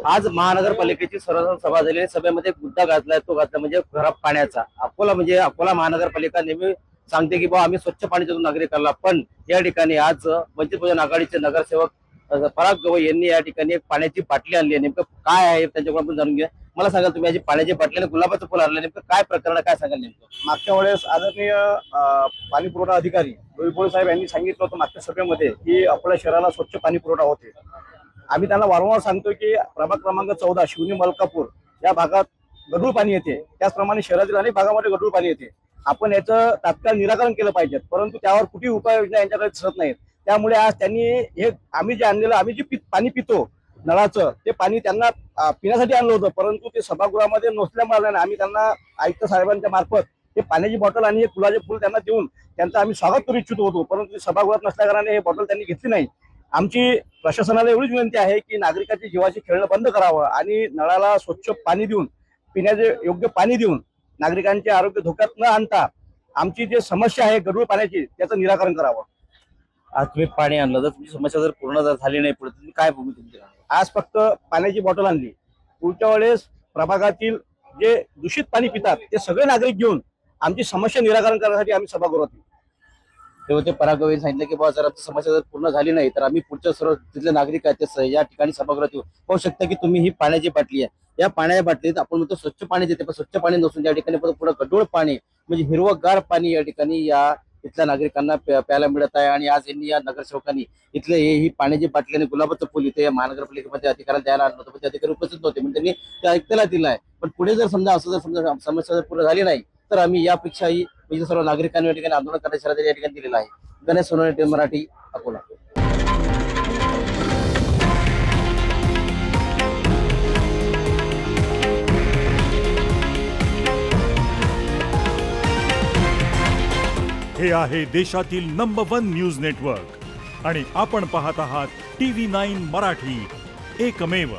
आज महानगरपालिकेची सर्व सभा झाली. सभेमध्ये मुद्दा गाजलाय, तो गाजला म्हणजे खराब पाण्याचा. अकोला महानगरपालिका नेहमी सांगते की आम्ही स्वच्छ पाणी देतो नागरिकांना, पण या ठिकाणी आज वंचित बहुजन आघाडीचे नगरसेवक पराग गवई यांनी या ठिकाणी एक पाण्याची बाटली आणली आहे. नेमकं काय आहे त्यांच्याकडून आपण जाणून घ्या. मला सांगाल तुम्ही याची पाण्याची बाटली आणि गुलाबाचं फुल आणलं, नेमकं काय प्रकरण आहे, काय सांगाल नेमकं? मागच्या वेळेस आदरणीय पाणी पुरवठा अधिकारी डोईफोडे साहेब यांनी सांगितलं होतं मागच्या सभेमध्ये की आपल्या शहराला स्वच्छ पाणी पुरवठा होते. आम्ही त्यांना वारंवार सांगतो की प्रभाग क्रमांक 14 शिवनी मलकापूर या भागात गढूळ पाणी येते, त्याचप्रमाणे शहरातील अनेक भागामध्ये गढूळ पाणी येते. आपण याचं तात्काळ निराकरण केलं पाहिजे, परंतु त्यावर कुठेही उपाययोजना यांच्याकडे दिसत नाहीत. त्यामुळे आज त्यांनी हे आम्ही जे आणलेलं आम्ही जे पाणी पितो नळाचं, ते पाणी त्यांना पिण्यासाठी आणलं होतं, परंतु ते सभागृहामध्ये नसल्यामुळे आम्ही त्यांना आयुक्त साहेबांच्या मार्फत हे पाण्याची बॉटल आणि हे फुलाचे फुल त्यांना देऊन त्यांचं आम्ही स्वागत करू इच्छित होतो, परंतु सभागृहात नसल्याकारणाने हे बॉटल त्यांनी घेतली नाही. आमची प्रशासनाला एवढीच विनंती आहे की नागरिकांची जीवाची खेळणं बंद करावं आणि नळाला स्वच्छ पाणी देऊन, पिण्याचे योग्य पाणी देऊन नागरिकांचे आरोग्य धोक्यात न आणता आमची जी समस्या आहे गढूळ पाण्याची त्याचं निराकरण करावं. आज तुम्ही पाणी आणलं, जर तुमची समस्या जर पूर्ण झाली नाही पुढे, तुम्ही काय भूमी तुमची? आज फक्त पाण्याची बॉटल आणली. पुढच्या वेळेस प्रभागातील जे दूषित पाणी पितात ते सगळे नागरिक घेऊन आमची समस्या निराकरण करण्यासाठी आम्ही सभागृहात येऊ. तेव्हा ते पराग गवई सांगितलं की जर आमची समस्या जर पूर्ण झाली नाही तर आम्ही पुढच्या सर्व तिथले नागरिक आहेत ते या ठिकाणी सभागृहात येऊ. पाहू शकता की तुम्ही ही पाण्याची बाटली आहे. या पाण्याच्या बाटलीत आपण म्हणतो स्वच्छ पाणी देते, पण स्वच्छ पाणी नसून या ठिकाणी पुढे गढूळ पाणी म्हणजे हिरवगार पाणी या ठिकाणी या इथल्या नागरिकांना प्यायला मिळत आहे. आणि आज यांनी या नगरसेवकांनी इथले ही पाण्याची बाटली आणि गुलाबाचं फुल इथे महानगरपालिकेमध्ये अधिकाऱ्यांना द्यायला आणलं होतं, पण ते अधिकारी उपस्थित नव्हते, म्हणून त्यांनी ते ऐकतेला दिलं आहे. पण पुढे जर समजा समस्या जर पूर्ण झाली नाही तर आम्ही यापेक्षाही म्हणजे सर्व नागरिकांनी या ठिकाणी आंदोलन करण्याचा इशारा या ठिकाणी दिलेला आहे. गणेश सोनवणे, मराठी, अकोला. हे आहे देशातील नंबर 1 न्यूज नेटवर्क आणि आपण पाहत आहात TV9 मराठी, एकमेव.